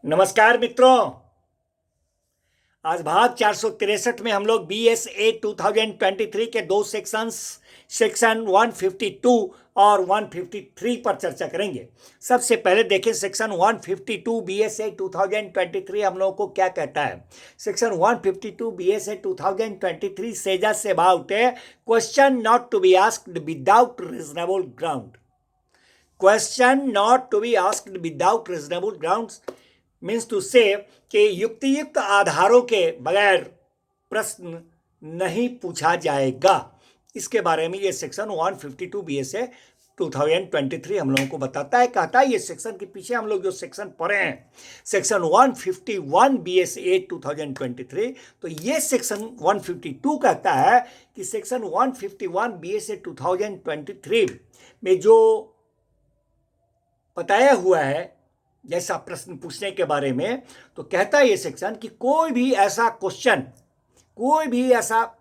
नमस्कार मित्रों। आज भाग 463 में हम लोग BSA 2023 के दो सेक्शंस सेक्शन 152 और 153 पर चर्चा करेंगे। सबसे पहले देखें सेक्शन 152 BSA 2023 हम लोगों को क्या कहता है। Section 152 BSA 2023 says about a question not to be asked without reasonable ground. Question not to be asked without reasonable grounds means to say कि युक्तियुक्त आधारों के बगैर प्रश्न नहीं पूछा जाएगा। इसके बारे में ये सेक्शन 152 BSA 2023 हम लोगों को बताता है। कहता है ये सेक्शन के पीछे हम लोग जो सेक्शन पढ़े हैं सेक्शन 151 BSA 2023, तो ये सेक्शन 152 कहता है कि सेक्शन 151 BSA 2023 में जो बताया हुआ है जैसा प्रश्न पूछने के बारे में, तो कहता है ये सेक्शन कि कोई भी ऐसा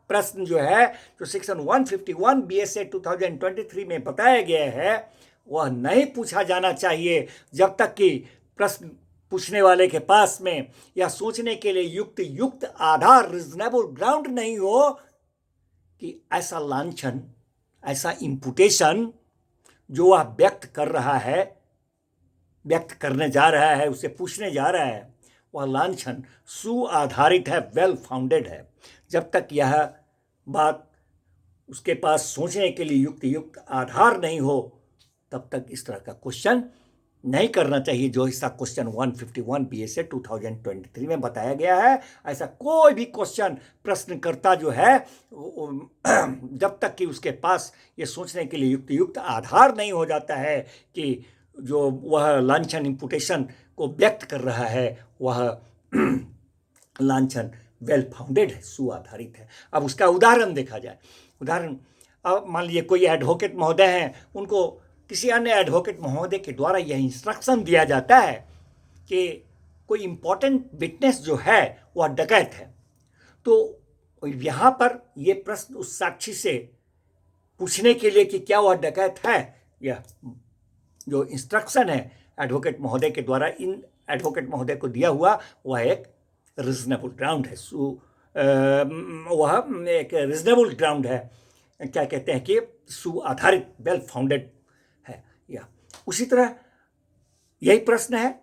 प्रश्न जो है जो सेक्शन 151 BSA 2023 में बताया गया है वह नहीं पूछा जाना चाहिए जब तक कि प्रश्न पूछने वाले के पास में या सोचने के लिए युक्त आधार रीजनेबल ग्राउंड नहीं हो कि ऐसा लांछन, ऐसा इंपुटेशन जो वह व्यक्त करने जा रहा है, उसे पूछने जा रहा है, वह लांछन सुआधारित है, वेल फाउंडेड है। जब तक यह बात उसके पास सोचने के लिए युक्त आधार नहीं हो तब तक इस तरह का क्वेश्चन नहीं करना चाहिए जो हिस्सा क्वेश्चन 151 BSA 2023 में बताया गया है। ऐसा कोई भी क्वेश्चन प्रश्नकर्ता जो है जब तक कि उसके पास ये सोचने के लिए युक्त आधार नहीं हो जाता है कि जो वह लांछन इंपुटेशन को व्यक्त कर रहा है वह लांछन वेल फाउंडेड है, सुआधारित है। अब उसका उदाहरण देखा जाए। अब मान लीजिए कोई एडवोकेट महोदय हैं, उनको किसी अन्य एडवोकेट महोदय के द्वारा यह इंस्ट्रक्शन दिया जाता है कि कोई इंपॉर्टेंट विटनेस जो है वह डकैत है, तो यहाँ पर यह प्रश्न उस साक्षी से पूछने के लिए कि क्या वह डकैत है, यह जो इंस्ट्रक्शन है एडवोकेट महोदय के द्वारा इन एडवोकेट महोदय को दिया हुआ वह एक रीजनेबल ग्राउंड है। वह एक रीजनेबल ग्राउंड है, क्या कहते हैं कि सुआधारित, वेल फाउंडेड है। या उसी तरह यही प्रश्न है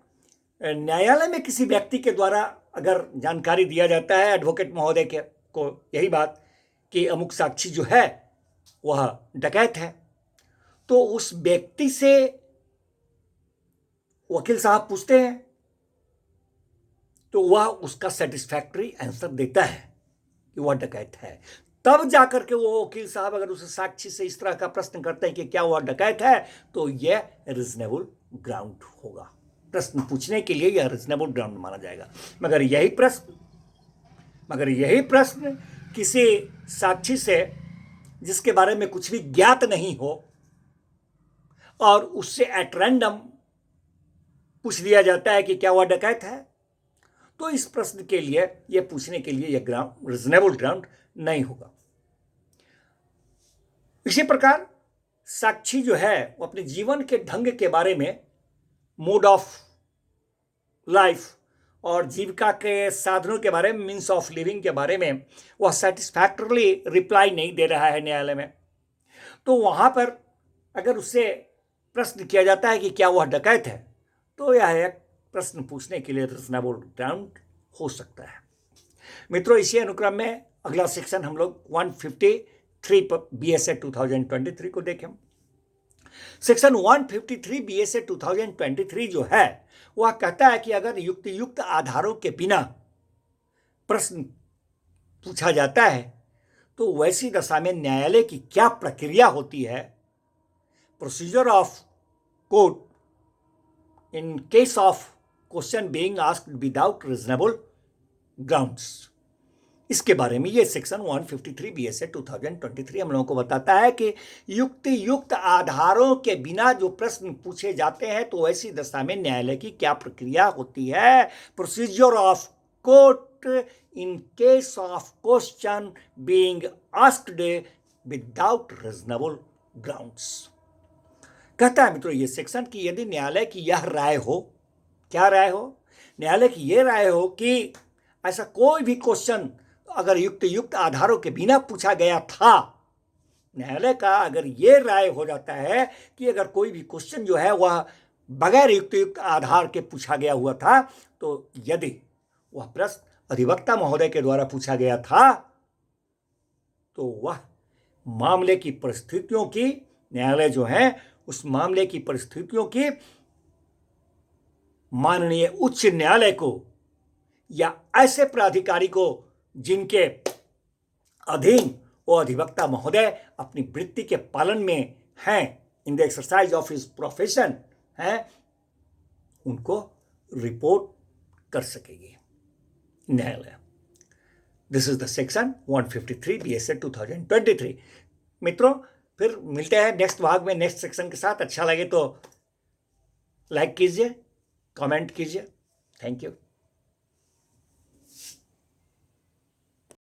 न्यायालय में किसी व्यक्ति के द्वारा अगर जानकारी दिया जाता है एडवोकेट महोदय को यही बात कि अमुक साक्षी जो है वह डकैत है, तो उस व्यक्ति से वकील साहब पूछते हैं तो वह उसका सेटिस्फैक्टरी आंसर देता है कि वह डकैत है। तब जाकर के वो वकील साहब अगर उस साक्षी से इस तरह का प्रश्न करते हैं कि क्या वह डकैत है, तो यह रीजनेबल ग्राउंड होगा। प्रश्न पूछने के लिए यह रीजनेबल ग्राउंड माना जाएगा। मगर यही प्रश्न किसी साक्षी से जिसके बारे में कुछ भी ज्ञात नहीं हो और उससे एट रैंडम पूछ लिया जाता है कि क्या वह डकैत है, तो इस प्रश्न के लिए यह पूछने के लिए यह ग्राउंड रीजनेबल ग्राउंड नहीं होगा। इसी प्रकार साक्षी जो है वो अपने जीवन के ढंग के बारे में, मोड ऑफ लाइफ और जीविका के साधनों के बारे में, मीन्स ऑफ लिविंग के बारे में वह सेटिस्फैक्टरली रिप्लाई नहीं दे रहा है न्यायालय में, तो वहां पर अगर उससे प्रश्न किया जाता है कि क्या वह डकैत है, तो यह एक प्रश्न पूछने के लिए रीजनेबल ग्राउंड हो सकता है। मित्रों, इसी अनुक्रम में अगला सेक्शन हम लोग 153 BSA 2023 को देखें। सेक्शन 153 BSA 2023 जो है वह कहता है कि अगर युक्त आधारों के बिना प्रश्न पूछा जाता है तो वैसी दशा में न्यायालय की क्या प्रक्रिया होती है, procedure of court in case of question being asked without reasonable grounds। इसके बारे में ये सेक्शन 153 BSA 2023 हम लोगों को बताता है कि युक्त आधारों के बिना जो प्रश्न पूछे जाते हैं तो ऐसी दशा में न्यायालय की क्या प्रक्रिया होती है, procedure of court in case of question being asked without reasonable grounds. कहता है मित्रों ये सेक्शन कि यदि न्यायालय की यह राय हो, क्या राय हो न्यायालय की ये राय हो कि ऐसा कोई भी क्वेश्चन अगर युक्त आधारों के बिना पूछा गया था, न्यायालय का अगर ये राय हो जाता है कि अगर कोई भी क्वेश्चन जो है वह बगैर युक्त आधार के पूछा गया हुआ था, तो यदि वह प्रश्न अधिवक्ता महोदय के द्वारा पूछा गया था, तो वह मामले की परिस्थितियों की, न्यायालय जो है उस मामले की परिस्थितियों की माननीय उच्च न्यायालय को या ऐसे प्राधिकारी को जिनके अधीन वो अधिवक्ता महोदय अपनी वृत्ति के पालन में हैं, in the exercise of his profession है, उनको रिपोर्ट कर सकेगी न्यायालय। This is the section 153 BSA 2023। मित्रों, फिर मिलते हैं नेक्स्ट भाग में नेक्स्ट सेक्शन के साथ। अच्छा लगे तो लाइक कीजिए, कमेंट कीजिए। Thank you.